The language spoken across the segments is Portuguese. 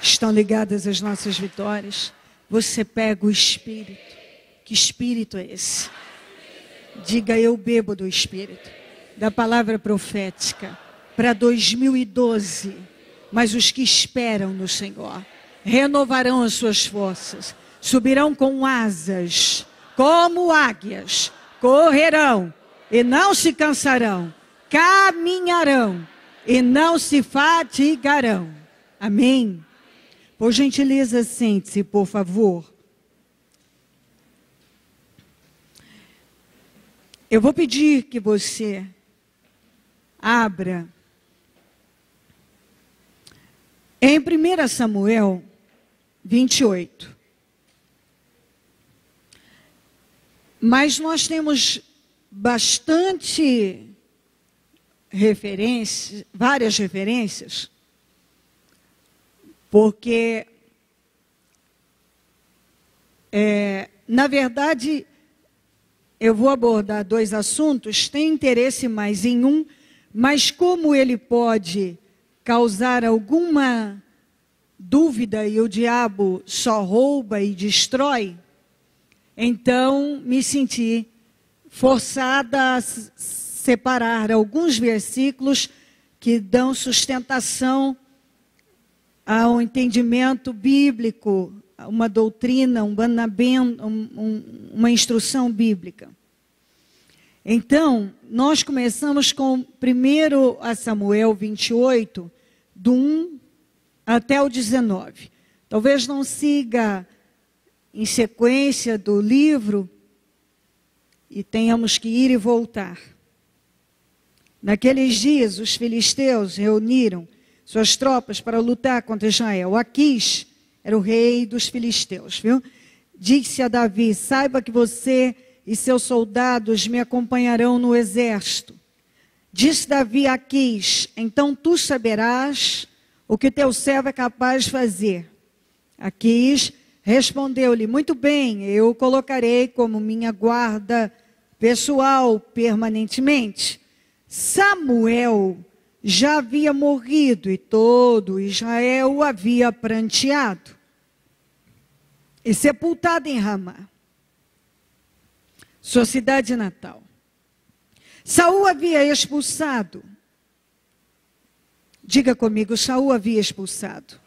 estão ligadas às nossas vitórias. Você pega o Espírito. Que Espírito é esse? Diga, eu bebo do Espírito, da palavra profética, para 2012. Mas os que esperam no Senhor renovarão as suas forças, subirão com asas, como águias, correrão e não se cansarão, caminharão e não se fatigarão. Amém? Por gentileza, sente-se, por favor. Eu vou pedir que você abra em 1 Samuel 28. Mas nós temos bastante referências, várias referências, porque, na verdade, eu vou abordar dois assuntos, tem interesse mais em um, mas como ele pode causar alguma dúvida e o diabo só rouba e destrói, então me senti forçada a separar alguns versículos que dão sustentação ao entendimento bíblico, uma doutrina, uma instrução bíblica. Então, nós começamos com 1 Samuel 28, do 1 até o 19. Talvez não siga em sequência do livro e tenhamos que ir e voltar. Naqueles dias, os filisteus reuniram suas tropas para lutar contra Israel. Aquis era o rei dos filisteus, viu? Disse a Davi, saiba que você e seus soldados me acompanharão no exército. Disse Davi a Aquis, então tu saberás o que teu servo é capaz de fazer. Aquis respondeu-lhe, muito bem, eu o colocarei como minha guarda pessoal permanentemente. Samuel já havia morrido e todo Israel o havia pranteado e sepultado em Ramá, sua cidade natal. Saul havia expulsado, diga comigo, Saul havia expulsado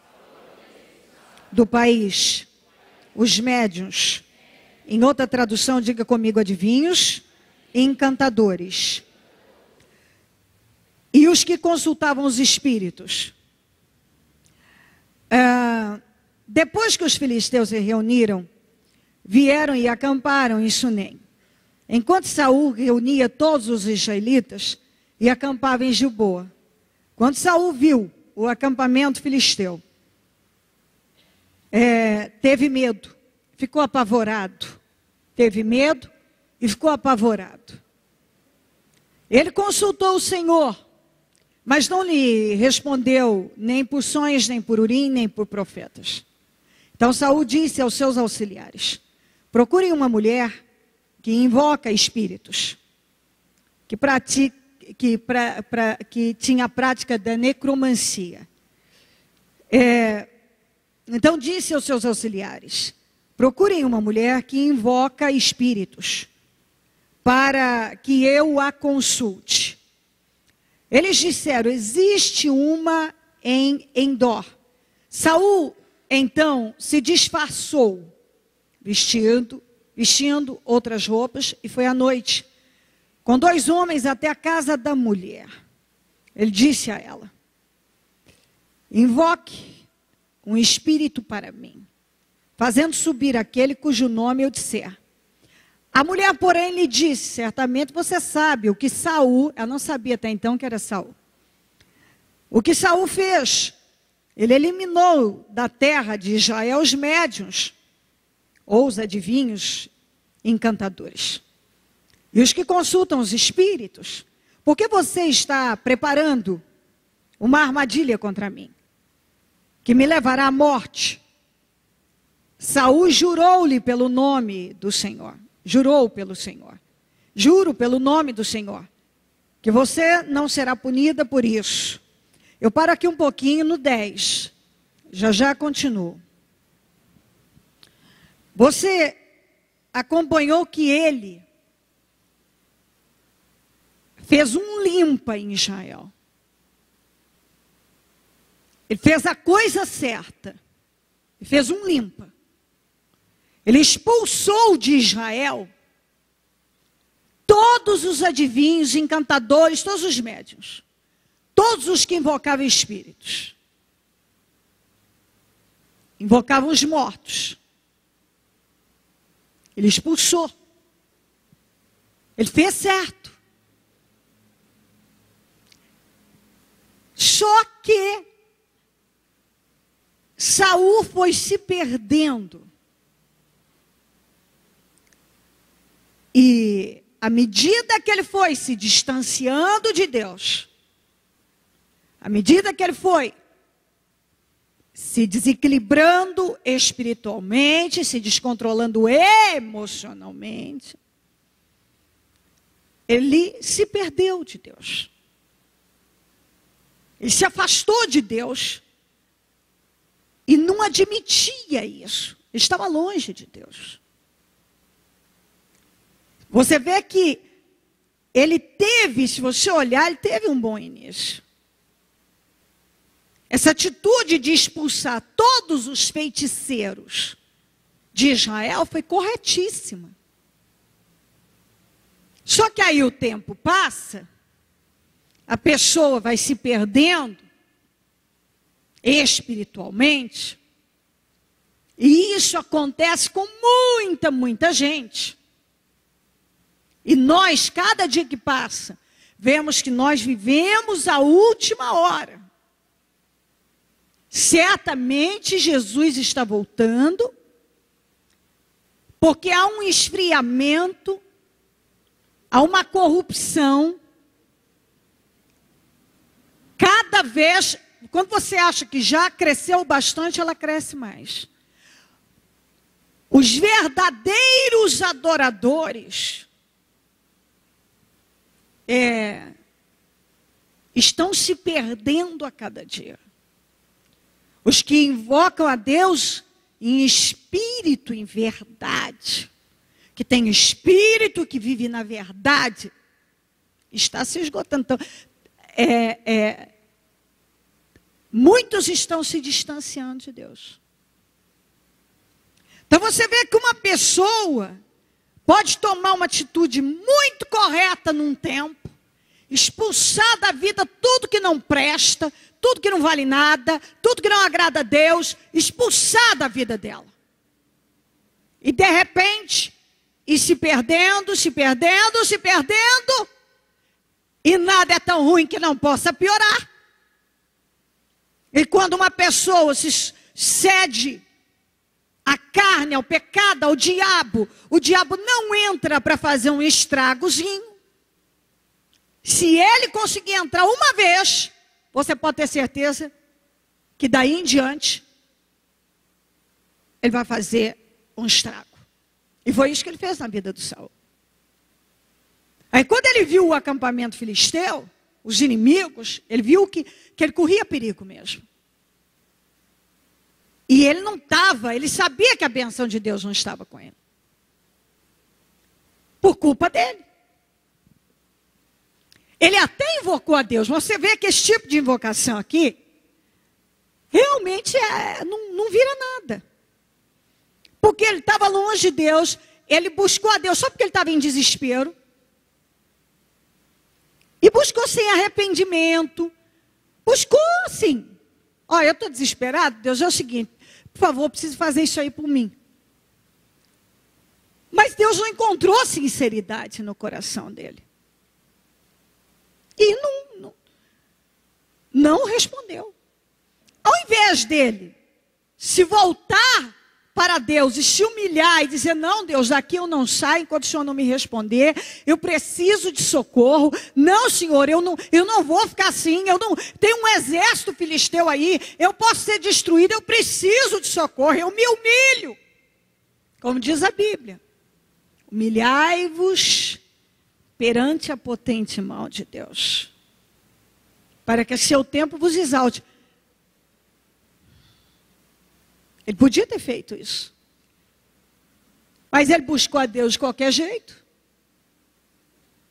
do país os médiuns, em outra tradução, diga comigo, adivinhos e encantadores. E os que consultavam os espíritos. Depois que os filisteus se reuniram, vieram e acamparam em Sunem. Enquanto Saul reunia todos os israelitas e acampava em Gilboa. Quando Saul viu o acampamento filisteu, teve medo, ficou apavorado. Teve medo e ficou apavorado. Ele consultou o Senhor, mas não lhe respondeu nem por sonhos, nem por urim, nem por profetas. Então Saul disse aos seus auxiliares, procurem uma mulher que invoca espíritos, que tinha a prática da necromancia. Então disse aos seus auxiliares, procurem uma mulher que invoca espíritos, para que eu a consulte. Eles disseram, existe uma em Endor. Saul, então, se disfarçou, vestindo outras roupas, e foi à noite, com 2 homens até a casa da mulher. Ele disse a ela, invoque um espírito para mim, fazendo subir aquele cujo nome eu disser. A mulher, porém, lhe disse, certamente você sabe o que Saul, ela não sabia até então que era Saul. O que Saul fez? Ele eliminou da terra de Israel os médiuns, ou os adivinhos encantadores. E os que consultam os espíritos. Por que você está preparando uma armadilha contra mim? Que me levará à morte. Saul jurou-lhe pelo nome do Senhor. Jurou pelo Senhor. Juro pelo nome do Senhor, que você não será punida por isso. Eu paro aqui um pouquinho no 10. já continuo. Você acompanhou que ele fez um limpa em Israel. Ele fez a coisa certa. Ele fez um limpa. Ele expulsou de Israel todos os adivinhos, encantadores, todos os médiuns. Todos os que invocavam espíritos. Invocavam os mortos. Ele expulsou. Ele fez certo. Só que Saul foi se perdendo. E à medida que ele foi se distanciando de Deus, à medida que ele foi se desequilibrando espiritualmente, se descontrolando emocionalmente, ele se perdeu de Deus. Ele se afastou de Deus e não admitia isso. Ele estava longe de Deus. Você vê que ele teve, se você olhar, ele teve um bom início. Essa atitude de expulsar todos os feiticeiros de Israel foi corretíssima. Só que aí o tempo passa, a pessoa vai se perdendo espiritualmente, e isso acontece com muita gente. E nós, cada dia que passa, vemos que nós vivemos a última hora. Certamente Jesus está voltando, porque há um esfriamento, há uma corrupção. Cada vez, quando você acha que já cresceu bastante, ela cresce mais. Os verdadeiros adoradores estão se perdendo a cada dia. Os que invocam a Deus em espírito, em verdade, que tem espírito, que vive na verdade, está se esgotando. Então, muitos estão se distanciando de Deus. Então você vê que uma pessoa pode tomar uma atitude muito correta num tempo, expulsar da vida tudo que não presta, tudo que não vale nada, tudo que não agrada a Deus, expulsar da vida dela. E de repente, ir se perdendo, e nada é tão ruim que não possa piorar. E quando uma pessoa se cede à carne, ao pecado, ao diabo, o diabo não entra para fazer um estragozinho. Se ele conseguir entrar uma vez, você pode ter certeza que daí em diante ele vai fazer um estrago. E foi isso que ele fez na vida do Saul. Aí quando ele viu o acampamento filisteu, os inimigos, ele viu que ele corria perigo mesmo. E ele não estava, ele sabia que a benção de Deus não estava com ele. Por culpa dele. Ele até invocou a Deus. Você vê que esse tipo de invocação aqui, realmente não vira nada. Porque ele estava longe de Deus, ele buscou a Deus só porque ele estava em desespero. E buscou sem arrependimento. Buscou assim. Olha, eu estou desesperado, Deus, é o seguinte, por favor, eu preciso fazer isso aí por mim. Mas Deus não encontrou sinceridade no coração dele. E não respondeu. Ao invés dele se voltar para Deus e se humilhar e dizer, não, Deus, daqui eu não saio enquanto o Senhor não me responder, eu preciso de socorro, não, Senhor, eu não vou ficar assim, tem um exército filisteu aí, eu posso ser destruído, eu preciso de socorro, eu me humilho. Como diz a Bíblia, humilhai-vos perante a potente mão de Deus, para que a seu tempo vos exalte. Ele podia ter feito isso. Mas ele buscou a Deus de qualquer jeito.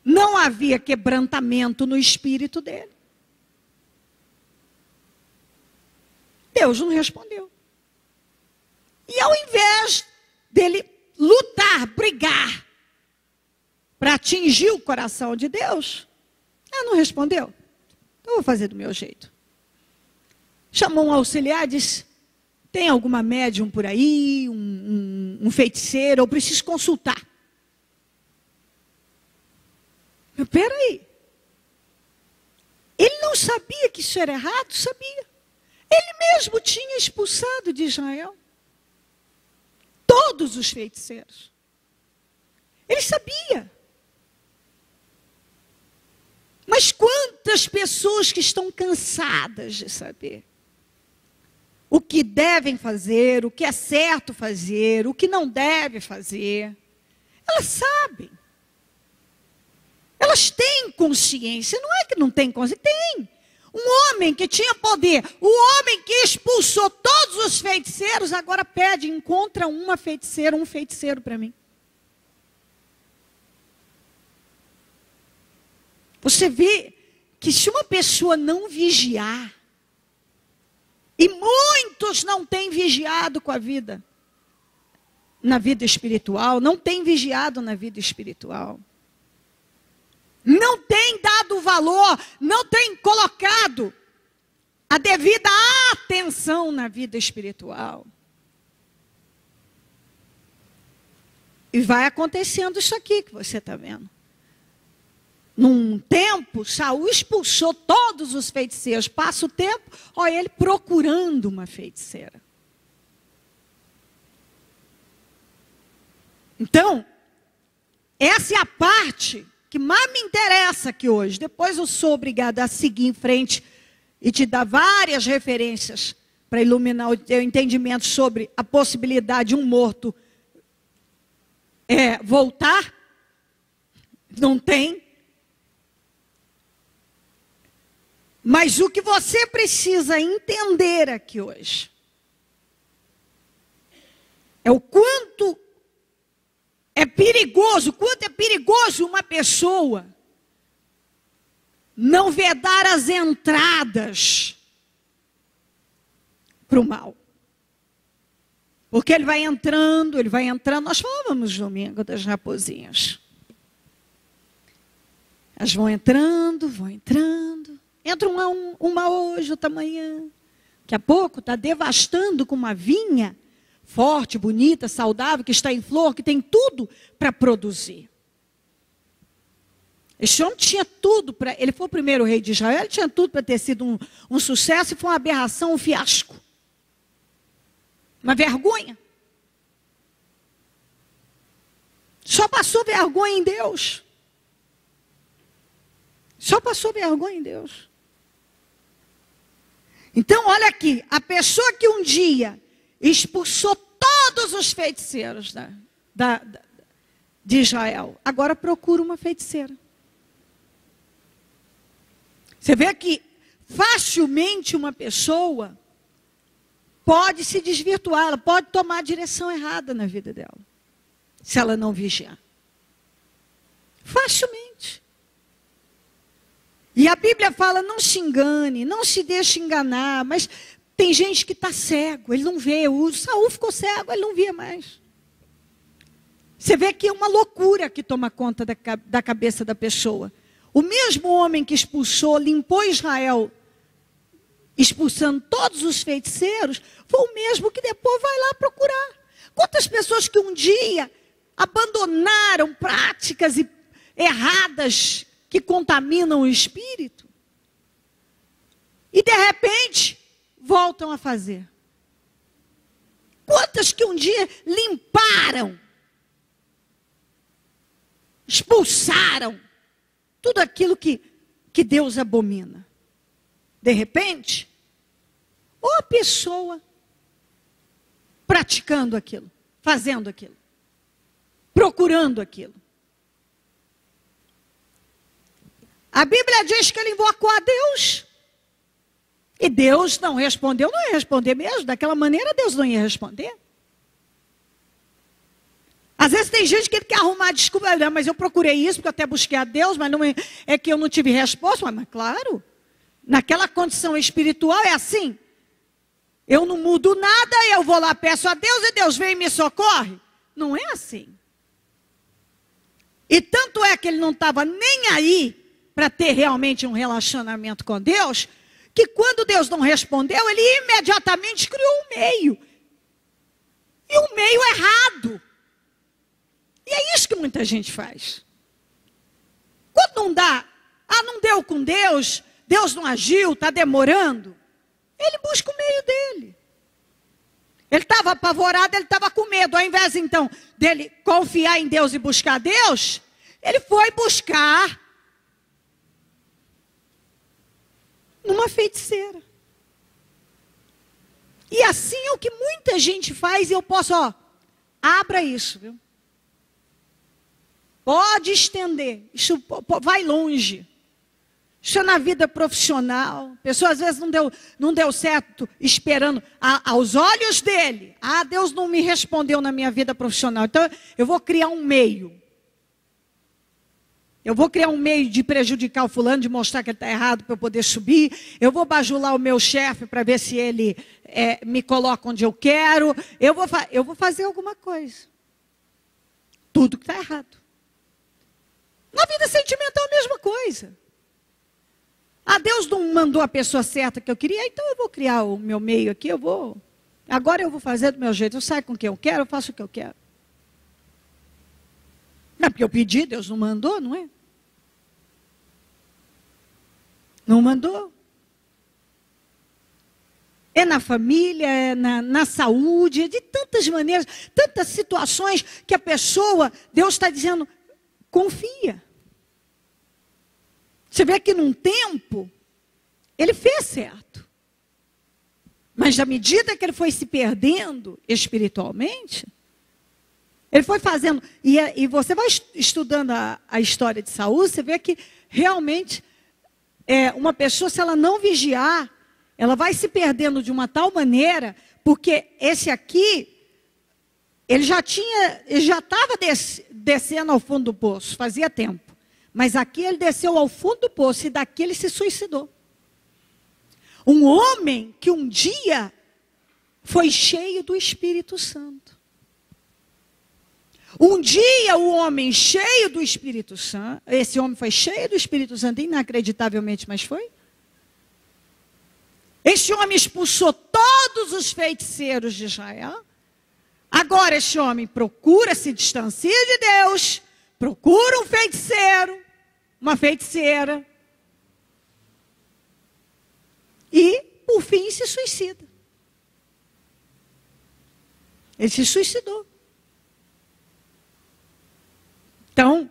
Não havia quebrantamento no espírito dele. Deus não respondeu. E ao invés dele lutar, brigar, para atingir o coração de Deus, ele não respondeu. Então eu vou fazer do meu jeito. Chamou um auxiliar e disse: tem alguma médium por aí, um feiticeiro, eu preciso consultar. Mas peraí. Ele não sabia que isso era errado? Sabia. Ele mesmo tinha expulsado de Israel todos os feiticeiros. Ele sabia. Mas quantas pessoas que estão cansadas de saber o que devem fazer, o que é certo fazer, o que não deve fazer, elas sabem. Elas têm consciência, não é que não tem consciência, tem. Um homem que tinha poder, o homem que expulsou todos os feiticeiros, agora pede, encontra uma feiticeira, um feiticeiro para mim. Você vê que se uma pessoa não vigiar, e muitos não têm vigiado com a vida, na vida espiritual, não têm vigiado na vida espiritual, não tem dado valor, não tem colocado a devida atenção na vida espiritual. E vai acontecendo isso aqui que você está vendo. Num tempo, Saul expulsou todos os feiticeiros. Passa o tempo, olha ele procurando uma feiticeira. Então, essa é a parte que mais me interessa aqui hoje. Depois eu sou obrigada a seguir em frente e te dar várias referências para iluminar o teu entendimento sobre a possibilidade de um morto voltar. Não tem. Mas o que você precisa entender aqui hoje é o quanto é perigoso uma pessoa não vedar as entradas para o mal. Porque ele vai entrando. Nós falávamos no domingo das raposinhas. Elas vão entrando. Entra uma hoje, outra amanhã. Daqui a pouco está devastando com uma vinha forte, bonita, saudável, que está em flor, que tem tudo para produzir. Esse homem tinha tudo para... Ele foi o primeiro rei de Israel, ele tinha tudo para ter sido um sucesso, e foi uma aberração, um fiasco. Uma vergonha. Só passou vergonha em Deus. Só passou vergonha em Deus. Então, olha aqui, a pessoa que um dia expulsou todos os feiticeiros de Israel, agora procura uma feiticeira. Você vê que facilmente uma pessoa pode se desvirtuar, ela pode tomar a direção errada na vida dela, se ela não vigiar. Facilmente. E a Bíblia fala, não se engane, não se deixe enganar, mas tem gente que está cego, ele não vê. O Saul ficou cego, ele não via mais. Você vê que é uma loucura que toma conta da cabeça da pessoa. O mesmo homem que expulsou, limpou Israel, expulsando todos os feiticeiros, foi o mesmo que depois vai lá procurar. Quantas pessoas que um dia abandonaram práticas erradas que contaminam o espírito, e de repente voltam a fazer. Quantas que um dia limparam, expulsaram tudo aquilo que Deus abomina. De repente, ou a pessoa praticando aquilo, fazendo aquilo, procurando aquilo. A Bíblia diz que ele invocou a Deus. E Deus não respondeu, não ia responder mesmo. Daquela maneira Deus não ia responder. Às vezes tem gente que quer arrumar desculpa, não, mas eu procurei isso, porque eu até busquei a Deus, mas não é que eu não tive resposta. Mas claro, naquela condição espiritual é assim. Eu não mudo nada, eu vou lá, peço a Deus e Deus vem e me socorre. Não é assim. E tanto é que ele não estava nem aí para ter realmente um relacionamento com Deus, que quando Deus não respondeu, ele imediatamente criou um meio. E um meio errado. E é isso que muita gente faz. Quando não dá, não deu com Deus, Deus não agiu, está demorando, ele busca o meio dele. Ele estava apavorado, ele estava com medo. Ao invés, então, dele confiar em Deus e buscar Deus, ele foi buscar numa feiticeira. E assim é o que muita gente faz, e eu posso, abra isso, viu? Pode estender, isso vai longe. Isso é na vida profissional. A pessoa às vezes não deu certo esperando aos olhos dele. Deus não me respondeu na minha vida profissional. Então eu vou criar um meio. Eu vou criar um meio de prejudicar o fulano, de mostrar que ele está errado para eu poder subir. Eu vou bajular o meu chefe para ver se ele me coloca onde eu quero. Eu vou fazer alguma coisa. Tudo que está errado. Na vida sentimental é a mesma coisa. Deus não mandou a pessoa certa que eu queria, então eu vou criar o meu meio aqui, agora eu vou fazer do meu jeito, eu saio com quem eu quero, eu faço o que eu quero. Não é porque eu pedi, Deus não mandou, não é? Não mandou. É na família, é na saúde, é de tantas maneiras, tantas situações que a pessoa, Deus está dizendo, confia. Você vê que num tempo, ele fez certo. Mas à medida que ele foi se perdendo espiritualmente, ele foi fazendo, e você vai estudando a história de Saul, você vê que realmente uma pessoa, se ela não vigiar, ela vai se perdendo de uma tal maneira, porque esse aqui, ele já estava descendo ao fundo do poço, fazia tempo. Mas aqui ele desceu ao fundo do poço e daqui ele se suicidou. Um homem que um dia foi cheio do Espírito Santo. Um dia o homem cheio do Espírito Santo, esse homem foi cheio do Espírito Santo, inacreditavelmente, mas foi. Esse homem expulsou todos os feiticeiros de Israel. Agora esse homem procura, se distancia de Deus, procura um feiticeiro, uma feiticeira. E, por fim, se suicida. Ele se suicidou. Então,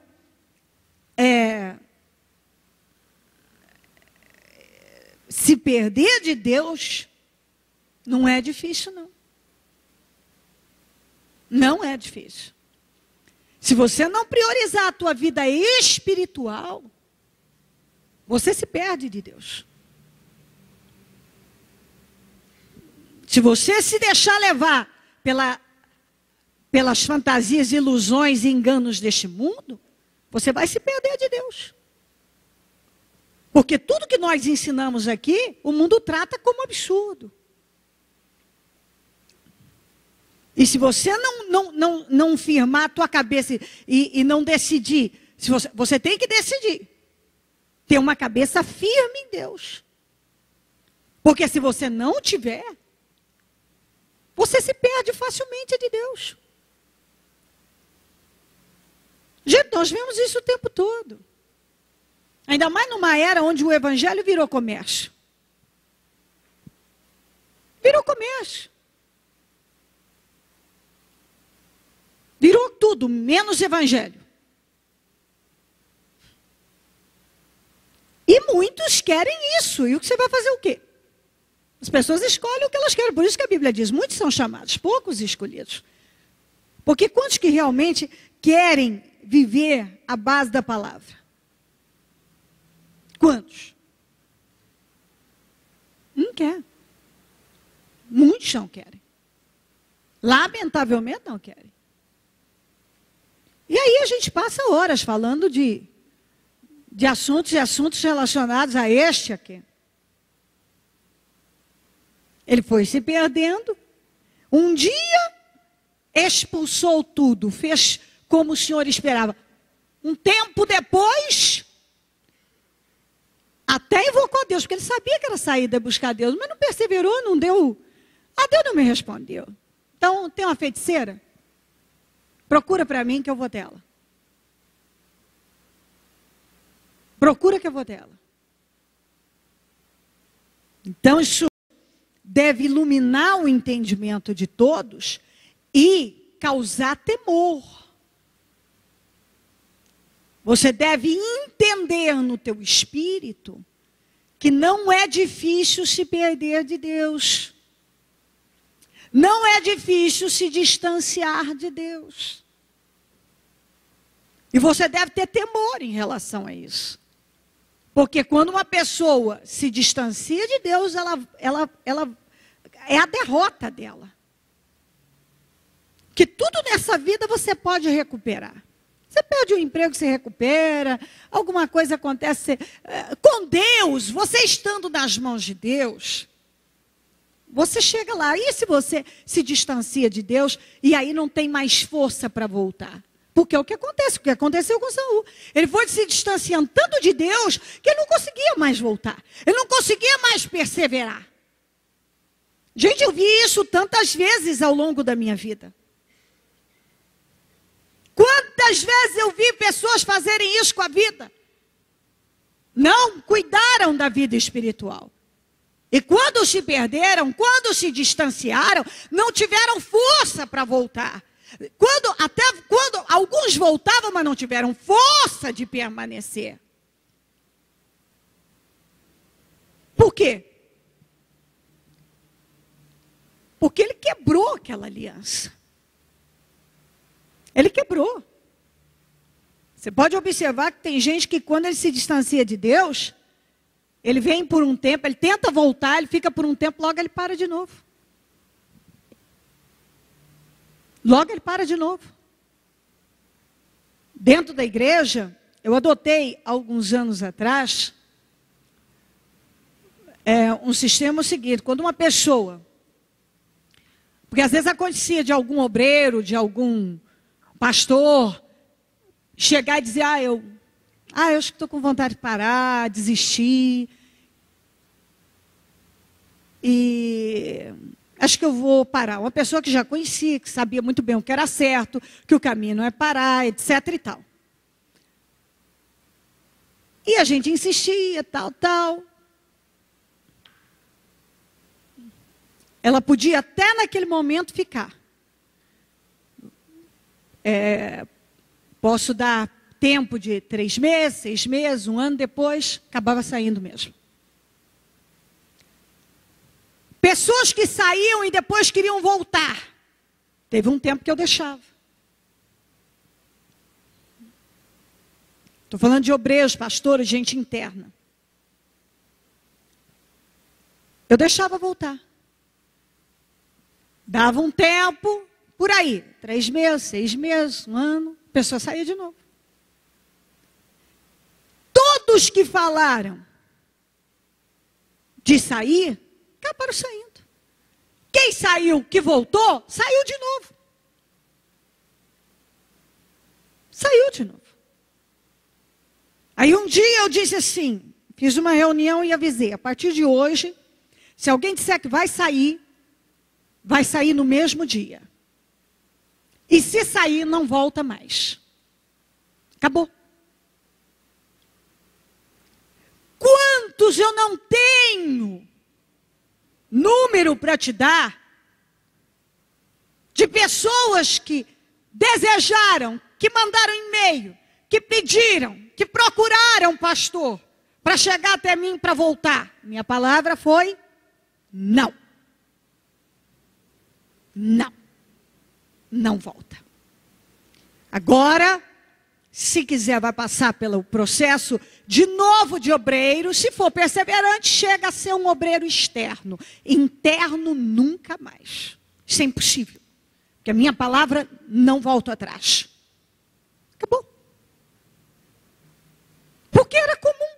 se perder de Deus, não é difícil, não. Não é difícil. Se você não priorizar a tua vida espiritual, você se perde de Deus. Se você se deixar levar pelas fantasias, ilusões e enganos deste mundo, você vai se perder de Deus. Porque tudo que nós ensinamos aqui, o mundo trata como absurdo. E se você não firmar a tua cabeça e não decidir, você tem que decidir. Ter uma cabeça firme em Deus. Porque se você não tiver, você se perde facilmente de Deus. Gente, nós vemos isso o tempo todo. Ainda mais numa era onde o evangelho virou comércio. Virou comércio. Virou tudo, menos evangelho. E muitos querem isso. E o que você vai fazer o quê? As pessoas escolhem o que elas querem. Por isso que a Bíblia diz, muitos são chamados, poucos escolhidos. Porque quantos que realmente querem viver à base da palavra? Quantos? Não quer. Muitos não querem. Lamentavelmente não querem. E aí a gente passa horas falando de assuntos e assuntos relacionados a este aqui. Ele foi se perdendo. Um dia expulsou tudo, fez como o Senhor esperava. Um tempo depois, até invocou a Deus, porque ele sabia que era saída buscar Deus, mas não perseverou, não deu. Deus não me respondeu. Então, tem uma feiticeira? Procura para mim que eu vou dela. Procura que eu vou dela. Então, isso deve iluminar o entendimento de todos e causar temor. Você deve entender no teu espírito que não é difícil se perder de Deus. Não é difícil se distanciar de Deus. E você deve ter temor em relação a isso. Porque quando uma pessoa se distancia de Deus, ela é a derrota dela. Que tudo nessa vida você pode recuperar. Você perde o emprego, você recupera. Alguma coisa acontece. Com Deus, você estando nas mãos de Deus, você chega lá. E se você se distancia de Deus e aí não tem mais força para voltar? Porque é o que acontece, o que aconteceu com Saul. Ele foi se distanciando tanto de Deus que ele não conseguia mais voltar. Ele não conseguia mais perseverar. Gente, eu vi isso tantas vezes ao longo da minha vida. Quantas vezes eu vi pessoas fazerem isso com a vida? Não cuidaram da vida espiritual. E quando se perderam, quando se distanciaram, não tiveram força para voltar. Até quando alguns voltavam, mas não tiveram força de permanecer. Por quê? Porque ele quebrou aquela aliança. Ele quebrou. Você pode observar que tem gente que quando ele se distancia de Deus, ele vem por um tempo, ele tenta voltar, ele fica por um tempo, logo ele para de novo. Logo ele para de novo. Dentro da igreja, eu adotei alguns anos atrás um sistema seguinte: quando uma pessoa, porque às vezes acontecia de algum obreiro, de algum pastor, chegar e dizer, eu acho que estou com vontade de parar, desistir. E acho que eu vou parar. Uma pessoa que já conhecia, que sabia muito bem o que era certo, que o caminho não é parar, etc. e tal. E a gente insistia, tal. Ela podia até naquele momento ficar. Posso dar tempo de 3 meses, 6 meses, 1 ano depois, acabava saindo mesmo. Pessoas que saíam e depois queriam voltar. Teve um tempo que eu deixava. Estou falando de obreiros, pastores, gente interna. Eu deixava voltar. Dava um tempo, por aí, 3 meses, 6 meses, 1 ano, a pessoa saía de novo. Todos que falaram de sair, acabaram saindo. Quem saiu, que voltou, saiu de novo. Saiu de novo. Aí um dia eu disse assim, fiz uma reunião e avisei, a partir de hoje, se alguém disser que vai sair no mesmo dia. E se sair, não volta mais. Acabou. Quantos eu não tenho número para te dar de pessoas que desejaram, que mandaram e-mail, que pediram, que procuraram pastor para chegar até mim para voltar. Minha palavra foi não. Não. Não volta. Agora, Se quiser, vai passar pelo processo de novo de obreiro. Se for perseverante, chega a ser um obreiro externo. Interno, nunca mais. Isso é impossível. Porque a minha palavra não volta atrás. Acabou. Porque era comum.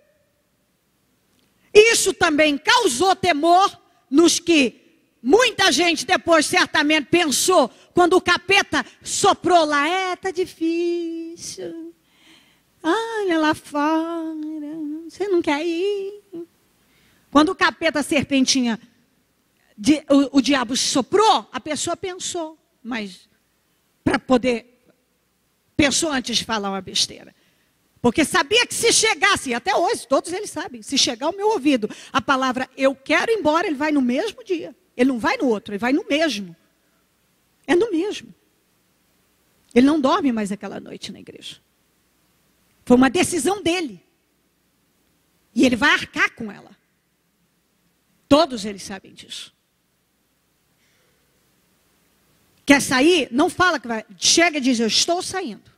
Isso também causou temor nos que muita gente depois certamente pensou, quando o capeta soprou lá, tá difícil. Olha lá fora, você não quer ir? Quando o capeta, a serpentinha, o diabo soprou, a pessoa pensou, mas para poder, pensou antes de falar uma besteira. Porque sabia que se chegasse, até hoje, todos eles sabem, se chegar ao meu ouvido, a palavra eu quero ir embora, ele vai no mesmo dia. Ele não vai no outro, ele vai no mesmo. É no mesmo. Ele não dorme mais aquela noite na igreja. Foi uma decisão dele. E ele vai arcar com ela. Todos eles sabem disso. Quer sair? Não fala que vai. Chega e diz, eu estou saindo.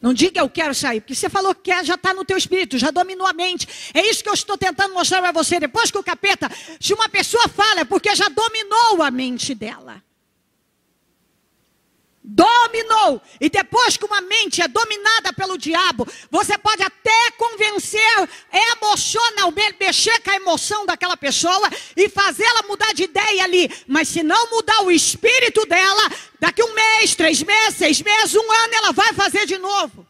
Não diga eu quero sair, porque você falou que quer, já está no teu espírito, já dominou a mente. É isso que eu estou tentando mostrar para você. Depois que o capeta, se uma pessoa fala, é porque já dominou a mente dela. Dominou. E depois que uma mente é dominada pelo diabo, você pode até convencer, emocionalmente, mexer com a emoção daquela pessoa e fazê-la mudar de ideia ali. Mas se não mudar o espírito dela, daqui 1 mês, 3 meses, 6 meses, 1 ano, ela vai fazer de novo.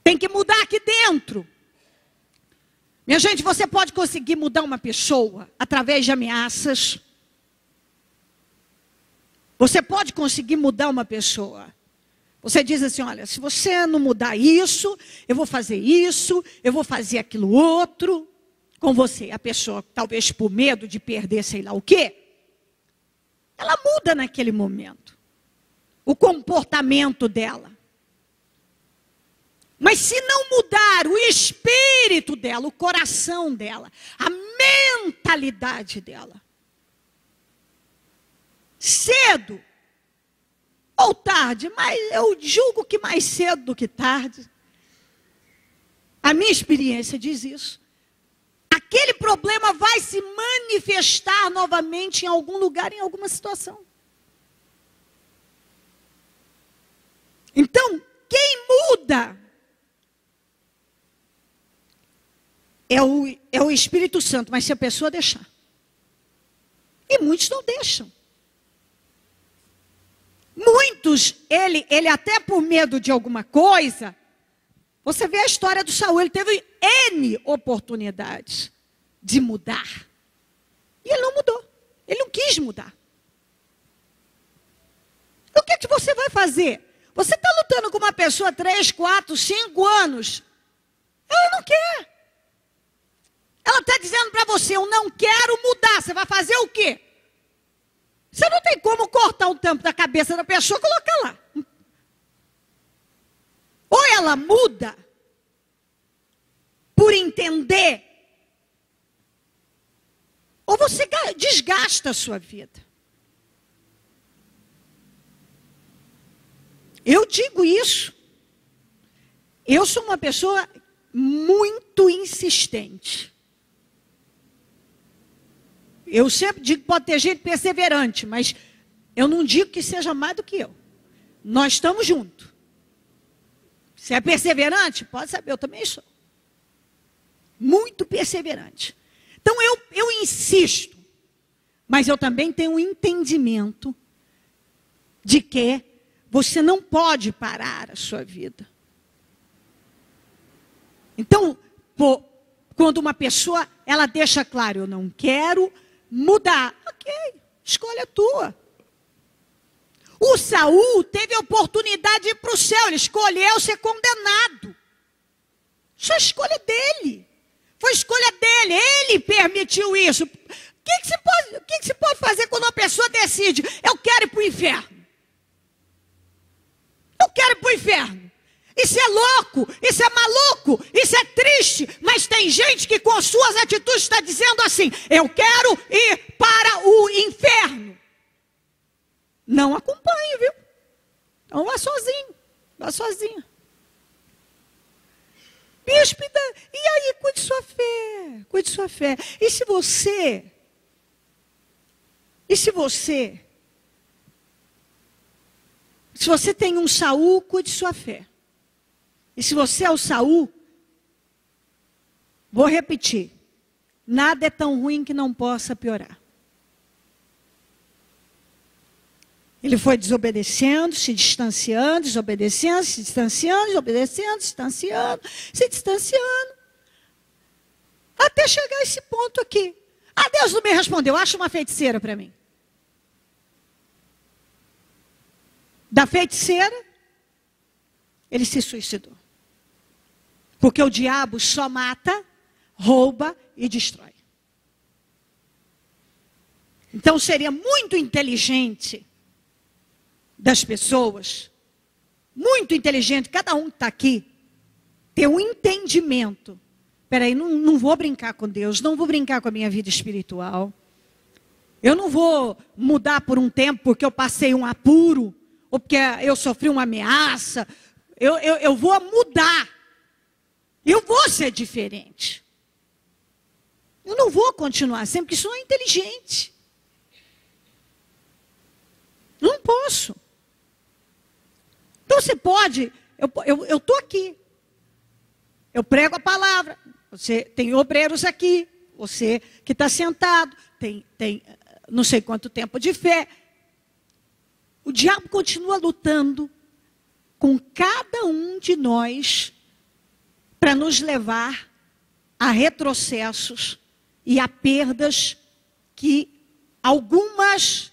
Tem que mudar aqui dentro. Minha gente, você pode conseguir mudar uma pessoa através de ameaças. Você pode conseguir mudar uma pessoa. Você diz assim, olha, se você não mudar isso, eu vou fazer isso, eu vou fazer aquilo outro com você. A pessoa, talvez por medo de perder sei lá o quê, ela muda naquele momento o comportamento dela. Mas se não mudar o espírito dela, o coração dela, a mentalidade dela, cedo ou tarde, mas eu julgo que mais cedo do que tarde. A minha experiência diz isso. Aquele problema vai se manifestar novamente em algum lugar, em alguma situação. Então, quem muda é o Espírito Santo, mas se a pessoa deixar. E muitos não deixam. Muitos, ele até por medo de alguma coisa, você vê a história do Saul, ele teve N oportunidades de mudar. E ele não mudou, ele não quis mudar. O que você vai fazer? Você está lutando com uma pessoa 3, 4, 5 anos, ela não quer. Ela está dizendo para você, eu não quero mudar, você vai fazer o quê? Você não tem como cortar o tampo da cabeça da pessoa e colocar lá. Ou ela muda por entender, ou você desgasta a sua vida. Eu digo isso. Eu sou uma pessoa muito insistente. Eu sempre digo que pode ter gente perseverante, mas eu não digo que seja mais do que eu. Nós estamos juntos. Se é perseverante, pode saber, eu também sou. Muito perseverante. Então eu insisto, mas eu também tenho um entendimento de que você não pode parar a sua vida. Então, quando uma pessoa, ela deixa claro, eu não quero mudar. Ok, escolha tua. O Saul teve a oportunidade de ir para o céu. Ele escolheu ser condenado. Isso é escolha dele. Foi escolha dele. Ele permitiu isso. O que se pode fazer quando uma pessoa decide, eu quero ir para o inferno? Eu quero ir para o inferno. Isso é louco, isso é maluco, isso é triste, mas tem gente que com suas atitudes está dizendo assim, eu quero ir para o inferno. Não acompanhe, viu? Então vá sozinho, vá sozinho. Bispo, e aí, cuide sua fé, cuide sua fé. E se você tem um Saul, cuide sua fé. E se você é o Saul, vou repetir, nada é tão ruim que não possa piorar. Ele foi desobedecendo, se distanciando, desobedecendo, se distanciando, desobedecendo, se distanciando. Até chegar a esse ponto aqui. Ah, Deus não me respondeu, acha uma feiticeira para mim. Da feiticeira, ele se suicidou. Porque o diabo só mata, rouba e destrói. Então seria muito inteligente das pessoas, muito inteligente, cada um que está aqui, ter um entendimento. Peraí, não vou brincar com Deus, não vou brincar com a minha vida espiritual. Eu não vou mudar por um tempo porque eu passei um apuro, ou porque eu sofri uma ameaça. Eu vou mudar. Eu vou ser diferente. Eu não vou continuar sempre, porque isso não é inteligente. Não posso. Então você pode, eu estou aqui. Eu prego a palavra. Você tem obreiros aqui. Você que está sentado, tem não sei quanto tempo de fé. O diabo continua lutando com cada um de nós para nos levar a retrocessos e a perdas que algumas,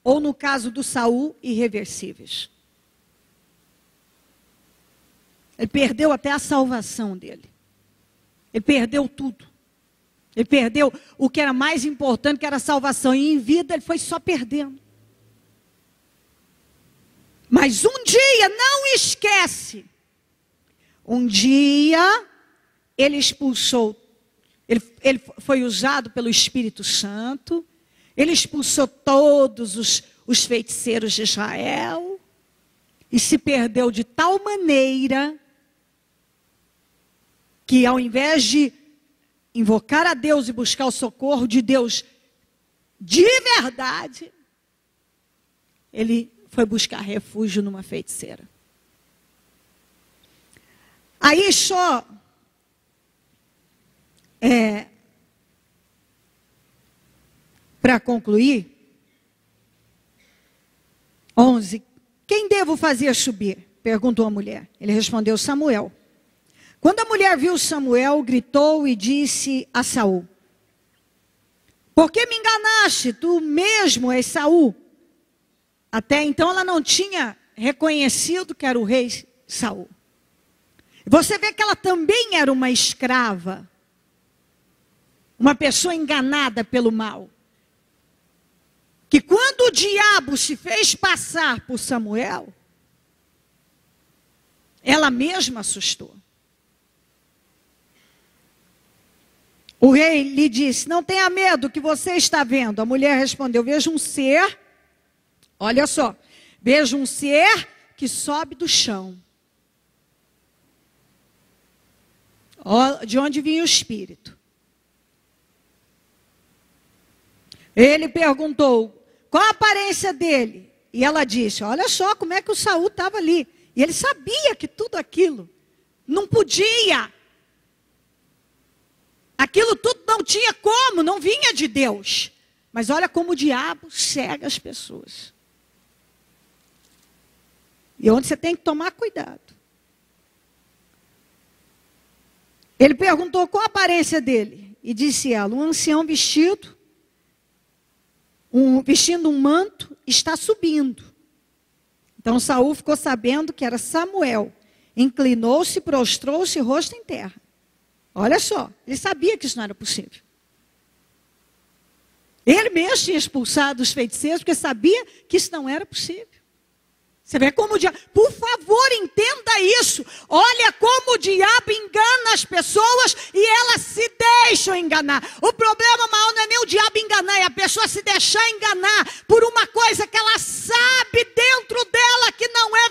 ou no caso do Saul, irreversíveis. Ele perdeu até a salvação dele. Ele perdeu tudo. Ele perdeu o que era mais importante, que era a salvação. E em vida ele foi só perdendo. Mas um dia, não esquece. Um dia ele expulsou. Ele foi usado pelo Espírito Santo. Ele expulsou todos os feiticeiros de Israel. E se perdeu de tal maneira que ao invés de invocar a Deus e buscar o socorro de Deus de verdade, ele foi buscar refúgio numa feiticeira. Aí só para concluir, 11. Quem devo fazer subir? Perguntou a mulher. Ele respondeu, Samuel. Quando a mulher viu Samuel, gritou e disse a Saul, por que me enganaste? Tu mesmo és Saul. Até então ela não tinha reconhecido que era o rei Saul. Você vê que ela também era uma escrava. Uma pessoa enganada pelo mal. Que quando o diabo se fez passar por Samuel, ela mesma assustou. O rei lhe disse, não tenha medo, o que você está vendo? A mulher respondeu, vejo um ser, olha só, vejo um ser que sobe do chão. De onde vinha o espírito? Ele perguntou, qual a aparência dele? E ela disse, olha só como é que o Saul estava ali. E ele sabia que tudo aquilo não podia. Aquilo tudo não tinha como, não vinha de Deus. Mas olha como o diabo cega as pessoas. E onde você tem que tomar cuidado. Ele perguntou qual a aparência dele. E disse ela, um ancião vestindo um manto, está subindo. Então Saul ficou sabendo que era Samuel. Inclinou-se, prostrou-se, rosto em terra. Olha só, ele sabia que isso não era possível. Ele mesmo tinha expulsado os feiticeiros, porque sabia que isso não era possível. Você vê como o diabo... Por favor, entenda isso. Olha como o diabo engana as pessoas e elas se deixam enganar. O problema maior não é nem o diabo enganar, é a pessoa se deixar enganar por uma coisa que ela sabe dentro dela que não é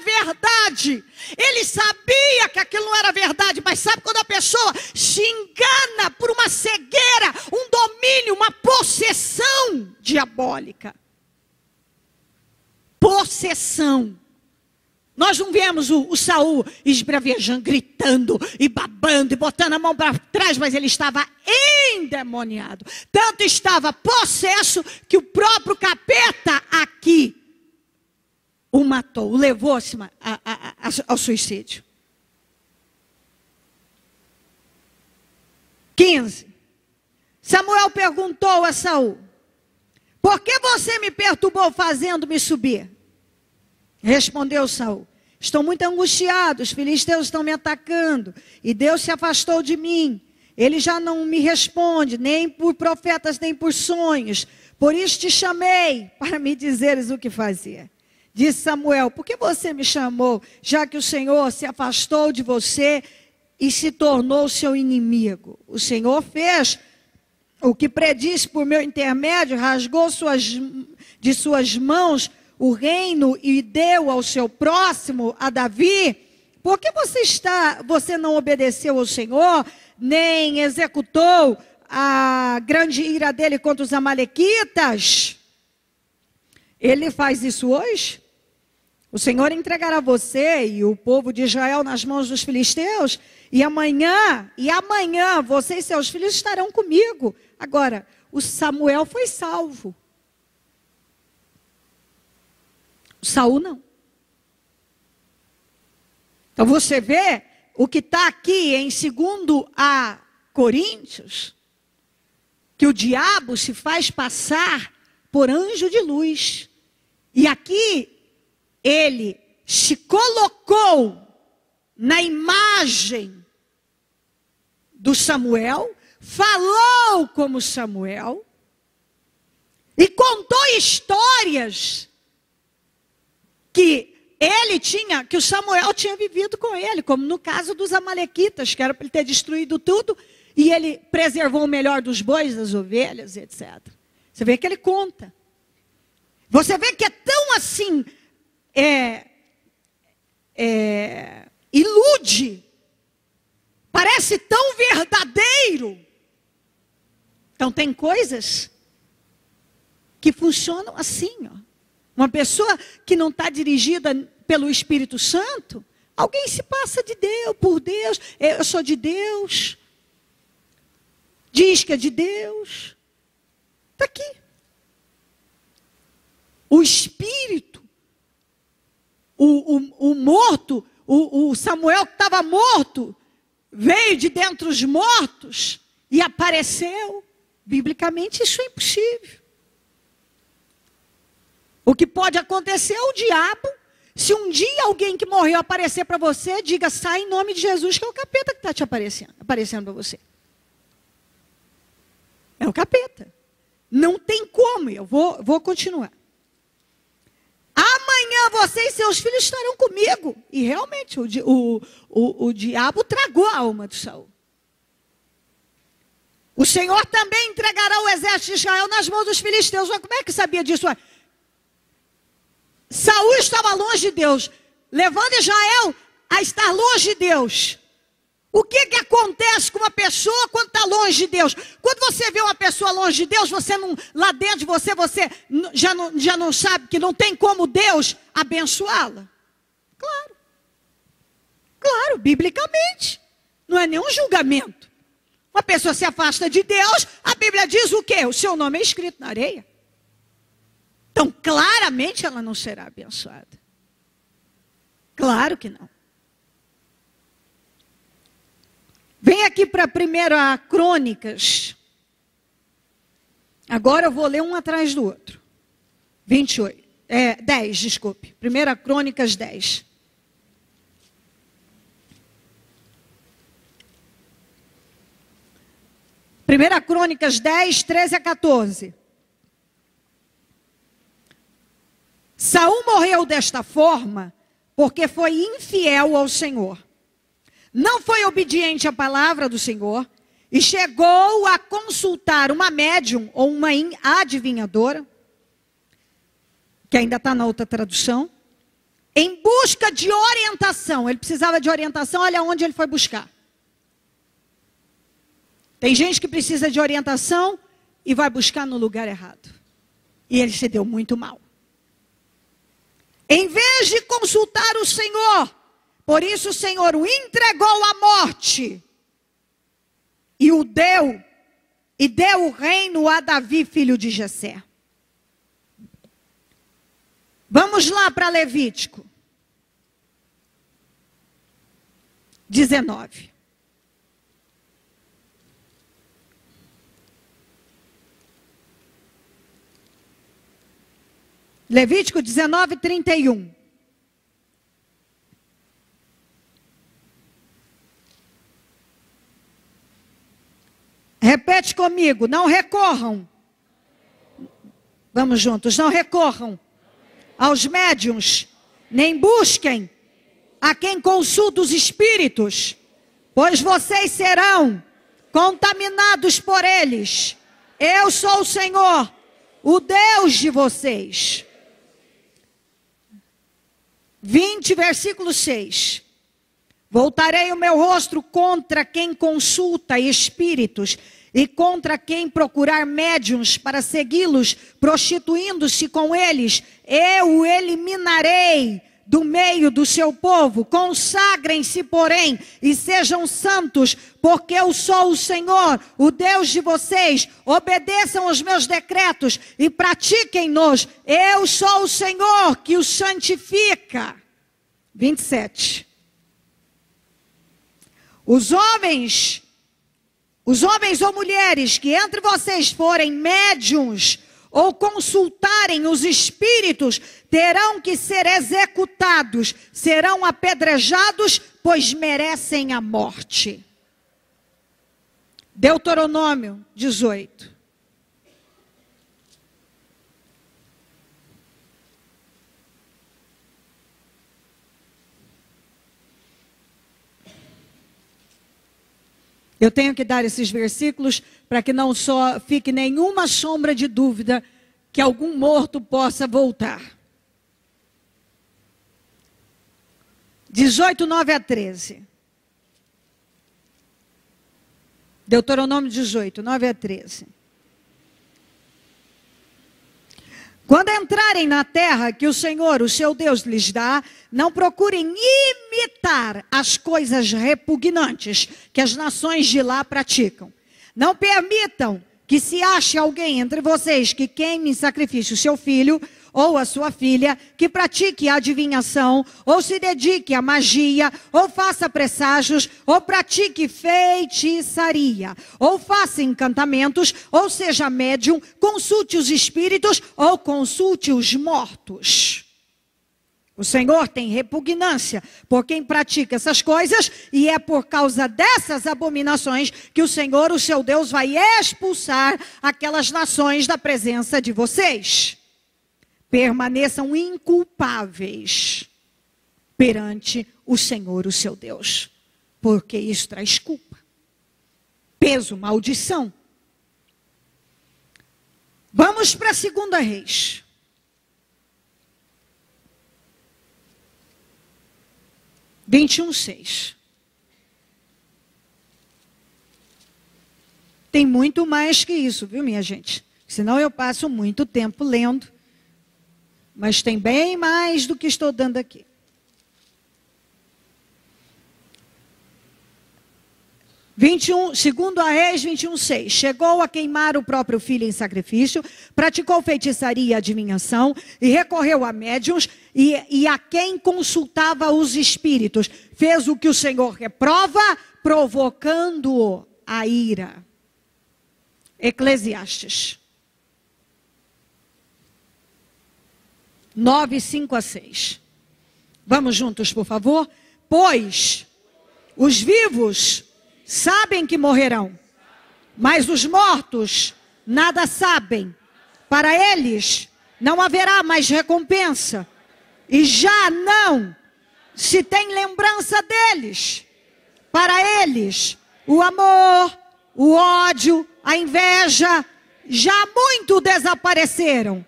tem uma possessão diabólica. Possessão. Nós não vemos o Saul esbravejando, gritando e babando e botando a mão para trás, mas ele estava endemoniado. Tanto estava possesso que o próprio capeta aqui o matou, o levou ao suicídio. 15. Samuel perguntou a Saul: por que você me perturbou fazendo-me subir? Respondeu Saul: estou muito angustiado, os filisteus estão me atacando, e Deus se afastou de mim. Ele já não me responde, nem por profetas, nem por sonhos. Por isso te chamei, para me dizeres o que fazer. Disse Samuel: por que você me chamou, já que o Senhor se afastou de você e se tornou seu inimigo? O Senhor fez o que predisse por meu intermédio, rasgou de suas mãos o reino e deu ao seu próximo, a Davi. Por que você não obedeceu ao Senhor, nem executou a grande ira dele contra os amalequitas? Ele faz isso hoje? O Senhor entregará você e o povo de Israel nas mãos dos filisteus, e amanhã você e seus filhos estarão comigo. Agora, o Samuel foi salvo. O Saul não. Então você vê o que está aqui em 2 Coríntios, que o diabo se faz passar por anjo de luz. E aqui ele se colocou na imagem do Samuel, falou como Samuel e contou histórias que o Samuel tinha vivido com ele, como no caso dos amalequitas, que era para ele ter destruído tudo, e ele preservou o melhor dos bois, das ovelhas, etc. Você vê que ele conta. Você vê que é tão assim, ilude, parece tão verdadeiro. Então tem coisas que funcionam assim, ó. Uma pessoa que não está dirigida pelo Espírito Santo, alguém se passa de Deus, por Deus, eu sou de Deus, diz que é de Deus, está aqui. O Espírito, o morto, o Samuel que estava morto, veio de dentre os mortos e apareceu. Biblicamente isso é impossível. O que pode acontecer é o diabo, se um dia alguém que morreu aparecer para você, diga: sai em nome de Jesus, que é o capeta que está te aparecendo para você. É o capeta. Não tem como, eu vou continuar. Amanhã você e seus filhos estarão comigo. E realmente o diabo tragou a alma de Saul. O Senhor também entregará o exército de Israel nas mãos dos filisteus. Mas como é que sabia disso? Saul estava longe de Deus, levando Israel a estar longe de Deus. O que acontece com uma pessoa quando está longe de Deus? Quando você vê uma pessoa longe de Deus, você não, lá dentro de você já não sabe que não tem como Deus abençoá-la? Claro. Claro, biblicamente. Não é nenhum julgamento. Uma pessoa se afasta de Deus, a Bíblia diz o quê? O seu nome é escrito na areia. Então, claramente ela não será abençoada. Claro que não. Vem aqui para 1 Crônicas. Agora eu vou ler um atrás do outro. 10, desculpe. 1 Crônicas 10. Primeira Crônicas 10, 13 a 14. Saul morreu desta forma porque foi infiel ao Senhor. Não foi obediente à palavra do Senhor e chegou a consultar uma médium ou uma adivinhadora, que ainda está na outra tradução, em busca de orientação. Ele precisava de orientação, olha onde ele foi buscar. Tem gente que precisa de orientação e vai buscar no lugar errado. E ele se deu muito mal. Em vez de consultar o Senhor, por isso o Senhor o entregou à morte e deu o reino a Davi, filho de Jessé. Vamos lá para Levítico 19. Levítico 19, 31. Repete comigo, não recorram. Vamos juntos, não recorram aos médiuns, nem busquem a quem consulta os espíritos, pois vocês serão contaminados por eles. Eu sou o Senhor, o Deus de vocês. 20, versículo 6. Voltarei o meu rosto contra quem consulta espíritos e contra quem procurar médiuns para segui-los, prostituindo-se com eles. Eu o eliminarei do meio do seu povo. Consagrem-se, porém, e sejam santos, porque eu sou o Senhor, o Deus de vocês. Obedeçam os meus decretos e pratiquem-nos. Eu sou o Senhor que os santifica. 27. Os homens ou mulheres que entre vocês forem médiuns ou consultarem os espíritos, terão que ser executados, serão apedrejados, pois merecem a morte. Deuteronômio 18. Eu tenho que dar esses versículos para que não só fique nenhuma sombra de dúvida que algum morto possa voltar. 18, 9 a 13. Deuteronômio 18, 9 a 13. Quando entrarem na terra que o Senhor, o seu Deus, lhes dá, não procurem imitar as coisas repugnantes que as nações de lá praticam. Não permitam que se ache alguém entre vocês que queime em sacrifício seu filho ou a sua filha, que pratique a adivinhação, ou se dedique à magia, ou faça presságios, ou pratique feitiçaria, ou faça encantamentos, ou seja médium, consulte os espíritos, ou consulte os mortos. O Senhor tem repugnância por quem pratica essas coisas, e é por causa dessas abominações que o Senhor, o seu Deus, vai expulsar aquelas nações da presença de vocês. Permaneçam inculpáveis perante o Senhor, o seu Deus, porque isso traz culpa, peso, maldição. Vamos para a 2 Reis. Vinte 6. Tem muito mais que isso, viu, minha gente? Senão eu passo muito tempo lendo. Mas tem bem mais do que estou dando aqui. 2 Reis 21, 6. Chegou a queimar o próprio filho em sacrifício, praticou feitiçaria e adivinhação, e recorreu a médiuns e a quem consultava os espíritos. Fez o que o Senhor reprova, provocando-o a ira. Eclesiastes 9, 5 a 6. Vamos juntos, por favor. Pois os vivos sabem que morrerão, mas os mortos nada sabem. Para eles não haverá mais recompensa, e já não se tem lembrança deles. Para eles, o amor, o ódio, a inveja, já muito desapareceram.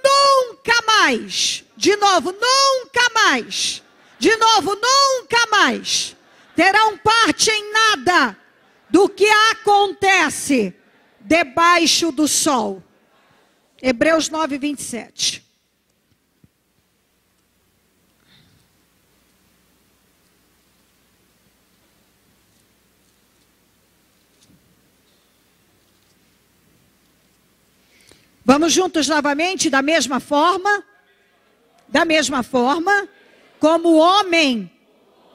Nunca mais, de novo, nunca mais, de novo, nunca mais terão parte em nada do que acontece debaixo do sol. Hebreus 9, 27. Vamos juntos novamente, da mesma forma, como o homem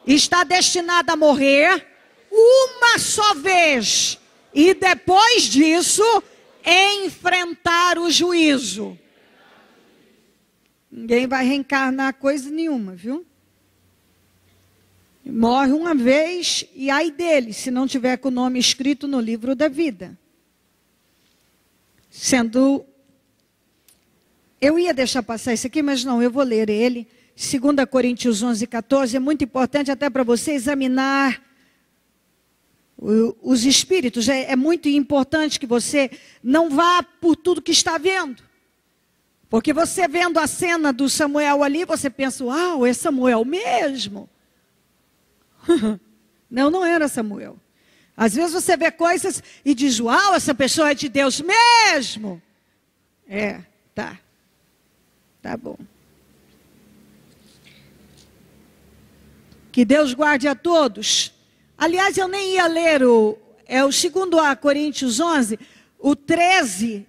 está destinado a morrer uma só vez, e depois disso, enfrentar o juízo. Ninguém vai reencarnar coisa nenhuma, viu? Morre uma vez e ai dele, se não tiver com o nome escrito no livro da vida. Eu ia deixar passar isso aqui, mas não, eu vou ler ele. 2 Coríntios 11, 14, é muito importante até para você examinar os espíritos. É muito importante que você não vá por tudo que está vendo. Porque você vendo a cena do Samuel ali, você pensa, uau, é Samuel mesmo. Não, não era Samuel. Às vezes você vê coisas e diz, uau, essa pessoa é de Deus mesmo. Tá bom. Que Deus guarde a todos. Aliás, eu nem ia ler o 2 Coríntios 11, o 13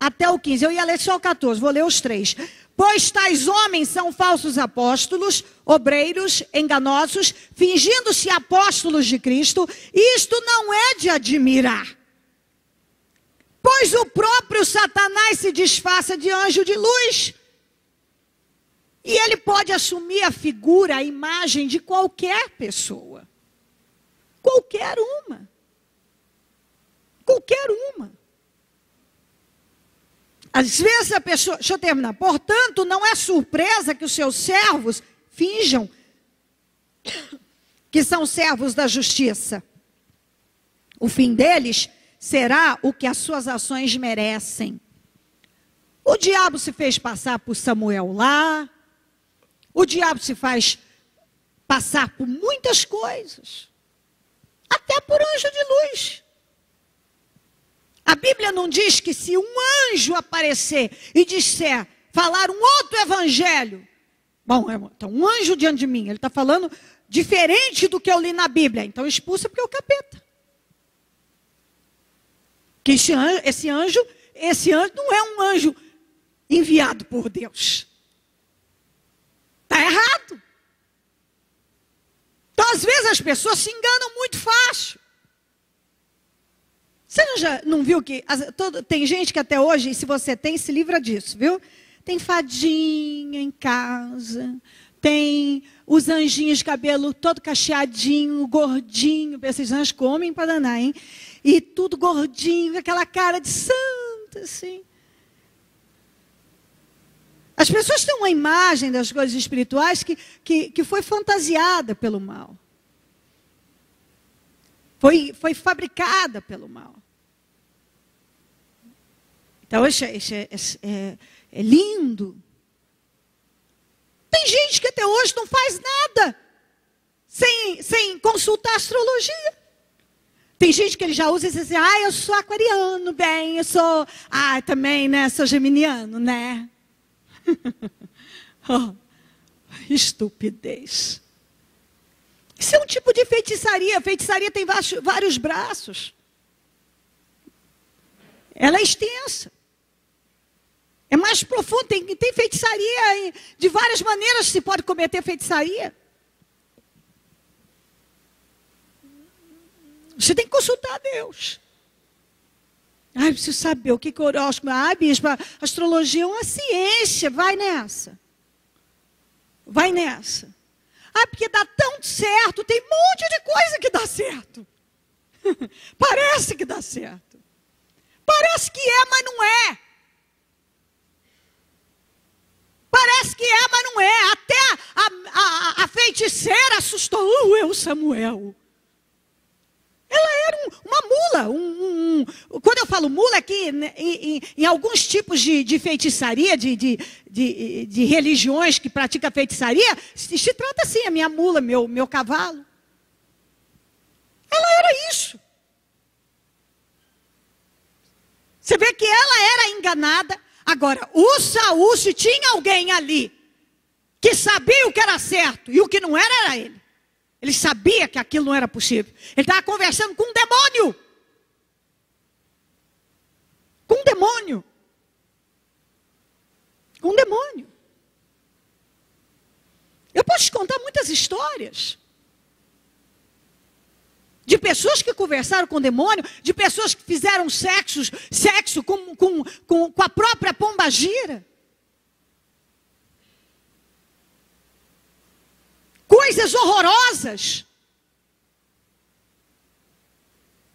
até o 15. Eu ia ler só o 14, vou ler os 3. Pois tais homens são falsos apóstolos, obreiros, enganosos, fingindo-se apóstolos de Cristo. Isto não é de admirar. Pois o próprio Satanás se disfarça de anjo de luz. E ele pode assumir a figura, a imagem de qualquer pessoa. Qualquer uma. Qualquer uma. Às vezes a pessoa... Deixa eu terminar. Portanto, não é surpresa que os seus servos finjam que são servos da justiça. O fim deles será o que as suas ações merecem. O diabo se fez passar por Samuel lá. O diabo se faz passar por muitas coisas. Até por anjo de luz. A Bíblia não diz que se um anjo aparecer e disser, falar um outro evangelho. Bom, então um anjo diante de mim, ele está falando diferente do que eu li na Bíblia. Então expulsa porque é o capeta. Que esse anjo não é um anjo enviado por Deus. Está errado. Então, às vezes, as pessoas se enganam muito fácil. Você já não viu que... tem gente que até hoje, se você tem, se livra disso, viu? Tem fadinha em casa. Tem os anjinhos de cabelo todo cacheadinho, gordinho. Esses anjos comem para danar, hein? E tudo gordinho, com aquela cara de santa, assim. As pessoas têm uma imagem das coisas espirituais que foi fantasiada pelo mal. Foi fabricada pelo mal. Então, isso é lindo. Tem gente que até hoje não faz nada sem consultar astrologia. Tem gente que ele já usa e diz assim, eu sou aquariano, bem, eu sou... também, né, sou geminiano, né? Estupidez. Isso é um tipo de feitiçaria. A feitiçaria tem vários braços. Ela é extensa. É mais profunda. Tem feitiçaria. De várias maneiras se pode cometer feitiçaria. Você tem que consultar a Deus. Preciso saber o que é horóscopo. Bispo, a astrologia é uma ciência. Vai nessa. Vai nessa. Porque dá tão certo. Tem um monte de coisa que dá certo. Parece que dá certo. Parece que é, mas não é. Parece que é, mas não é. Até a feiticeira assustou. É o Samuel. Ela era uma mula. Quando eu falo mula, aqui, em alguns tipos de feitiçaria, de religiões que praticam feitiçaria, se trata assim, a minha mula, meu cavalo. Ela era isso. Você vê que ela era enganada. Agora, o Saul, se tinha alguém ali que sabia o que era certo e o que não era ele. Ele sabia que aquilo não era possível. Ele estava conversando com um demônio. Com um demônio. Com um demônio. Eu posso te contar muitas histórias. De pessoas que conversaram com o demônio, de pessoas que fizeram sexo com a própria pombagira. Coisas horrorosas.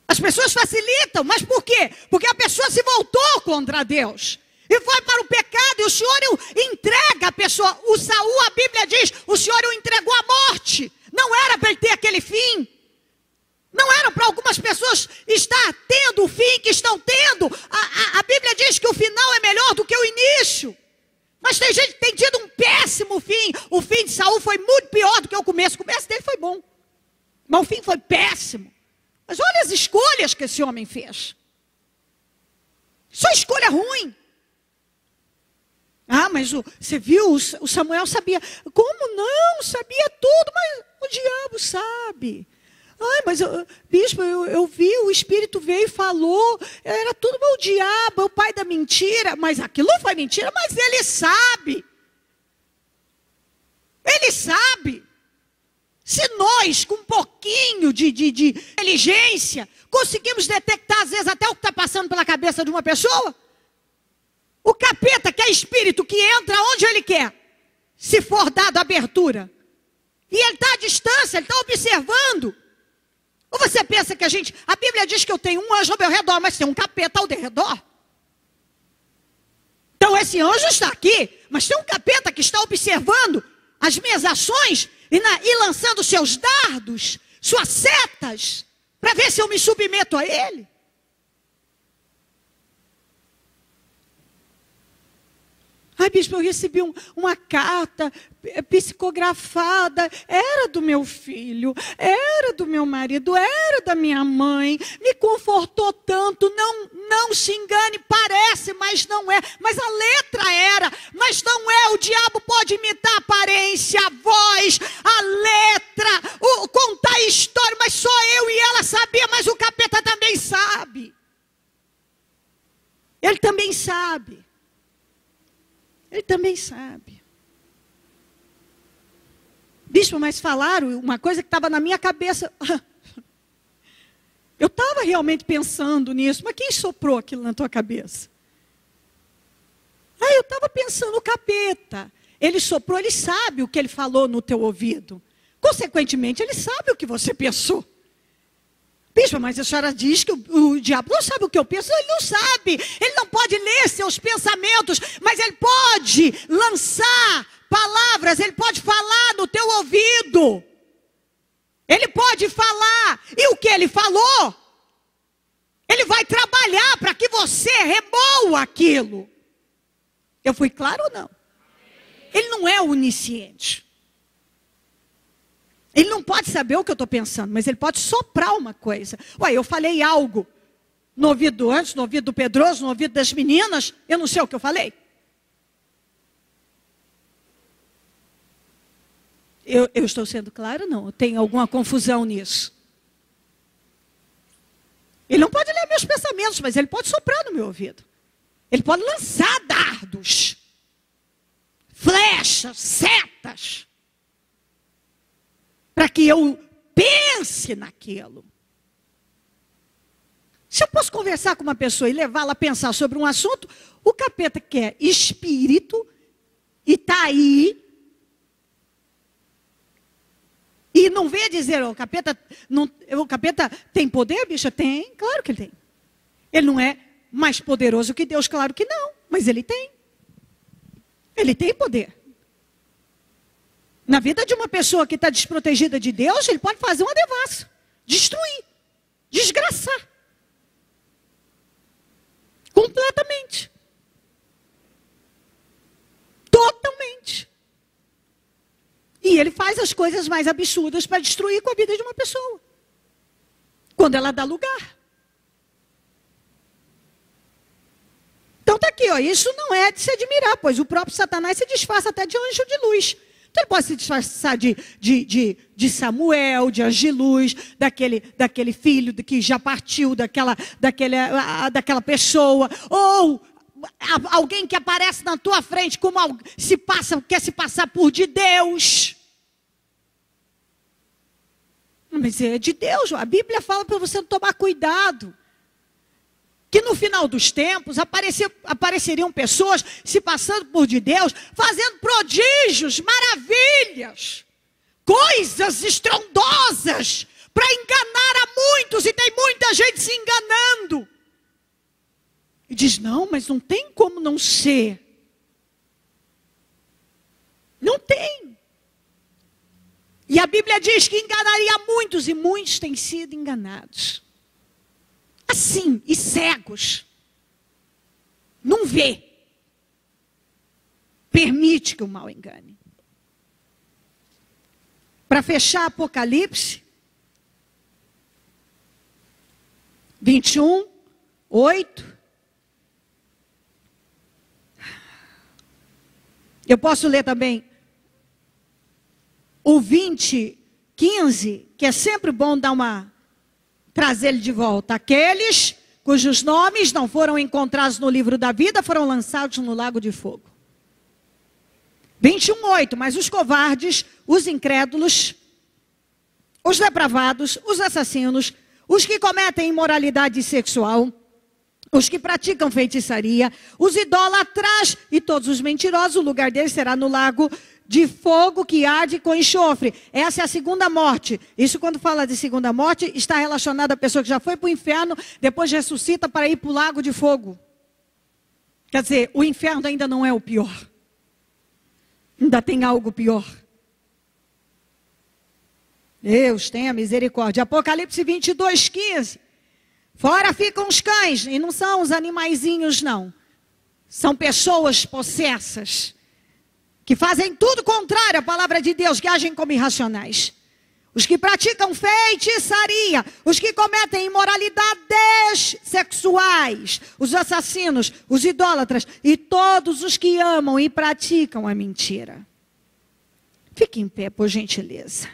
As pessoas facilitam, mas por quê? Porque a pessoa se voltou contra Deus. E foi para o pecado, e o Senhor entrega a pessoa. O Saul, a Bíblia diz, o Senhor o entregou à morte. Não era para ele ter aquele fim. Não era para algumas pessoas estar tendo o fim que estão tendo. A Bíblia diz que o final é melhor do que o início. Mas tem gente que tem tido um péssimo fim. O fim de Saul foi muito pior do que o começo. O começo dele foi bom. Mas o fim foi péssimo. Mas olha as escolhas que esse homem fez. Só escolha ruim. Ah, mas você viu, o Samuel sabia. Como não? Sabia tudo, mas o diabo sabe. Ai, mas bispo, eu vi, o Espírito veio e falou, era tudo o diabo, o pai da mentira, mas aquilo não foi mentira, mas ele sabe. Ele sabe. Se nós, com um pouquinho de inteligência, conseguimos detectar, às vezes, até o que está passando pela cabeça de uma pessoa, o capeta, que é espírito, que entra onde ele quer, se for dado abertura, e ele está à distância, ele está observando. Ou você pensa que a Bíblia diz que eu tenho um anjo ao meu redor, mas tem um capeta ao redor. Então esse anjo está aqui, mas tem um capeta que está observando as minhas ações e lançando seus dardos, suas setas, para ver se eu me submeto a ele. Ai, bispo, eu recebi uma carta psicografada, era do meu filho, era do meu marido, era da minha mãe, me confortou tanto, não se engane, parece, mas não é, mas a letra era, mas não é, o diabo pode imitar a aparência, a voz, a letra, contar a história, mas só eu e ela sabia, mas o capeta também sabe. Ele também sabe. Ele também sabe. Bispo, mas falaram uma coisa que estava na minha cabeça. Eu estava realmente pensando nisso, mas quem soprou aquilo na tua cabeça? Eu estava pensando, o capeta. Ele soprou, ele sabe o que ele falou no teu ouvido. Consequentemente, ele sabe o que você pensou. Bispo, mas a senhora diz que o diabo não sabe o que eu penso. Ele não sabe. Ele não pode ler seus pensamentos, mas ele pode lançar palavras, ele pode falar no teu ouvido. Ele pode falar. E o que ele falou, ele vai trabalhar para que você remoa aquilo. Eu fui claro ou não? Ele não é onisciente. Ele não pode saber o que eu estou pensando, mas ele pode soprar uma coisa. Eu falei algo no ouvido antes, no ouvido do Pedroso, no ouvido das meninas, eu não sei o que eu falei. Eu estou sendo claro? Não, tem alguma confusão nisso. Ele não pode ler meus pensamentos, mas ele pode soprar no meu ouvido. Ele pode lançar dardos, flechas, setas, para que eu pense naquilo. Se eu posso conversar com uma pessoa e levá-la a pensar sobre um assunto, o capeta que é espírito e está aí, e não venha dizer, o capeta tem poder, bicha? Tem, claro que ele tem. Ele não é mais poderoso que Deus, claro que não, mas ele tem. Ele tem poder. Na vida de uma pessoa que está desprotegida de Deus, ele pode fazer uma devassa, destruir, desgraçar. Completamente. Totalmente. E ele faz as coisas mais absurdas para destruir com a vida de uma pessoa. Quando ela dá lugar. aqui, ó, isso não é de se admirar, pois o próprio Satanás se disfarça até de anjo de luz. Então ele pode se disfarçar de Samuel, de anjo de luz, daquele filho que já partiu, daquela pessoa, ou alguém que aparece na tua frente como quer se passar por de Deus. Mas é de Deus, a Bíblia fala para você tomar cuidado. Que no final dos tempos apareceriam pessoas se passando por de Deus, fazendo prodígios, maravilhas, coisas estrondosas, para enganar a muitos, e tem muita gente se enganando. E diz, não, mas não tem como não ser. Não tem. E a Bíblia diz que enganaria muitos, e muitos têm sido enganados. Assim, e cegos. Não vê. Permite que o mal engane. Para fechar Apocalipse 21, 8. Eu posso ler também o 20, 15, que é sempre bom trazer ele de volta. Aqueles cujos nomes não foram encontrados no livro da vida foram lançados no lago de fogo. 21, 8. Mas os covardes, os incrédulos, os depravados, os assassinos, os que cometem imoralidade sexual, os que praticam feitiçaria, os idólatras e todos os mentirosos, o lugar deles será no lago de fogo que arde com enxofre. Essa é a segunda morte. Isso, quando fala de segunda morte, está relacionado à pessoa que já foi para o inferno, depois ressuscita para ir para o lago de fogo. Quer dizer, o inferno ainda não é o pior. Ainda tem algo pior. Deus tenha misericórdia. Apocalipse 22, 15. Fora ficam os cães, e não são os animaizinhos, não. São pessoas possessas, que fazem tudo contrário à palavra de Deus, que agem como irracionais. Os que praticam feitiçaria, os que cometem imoralidades sexuais, os assassinos, os idólatras e todos os que amam e praticam a mentira. Fique em pé, por gentileza.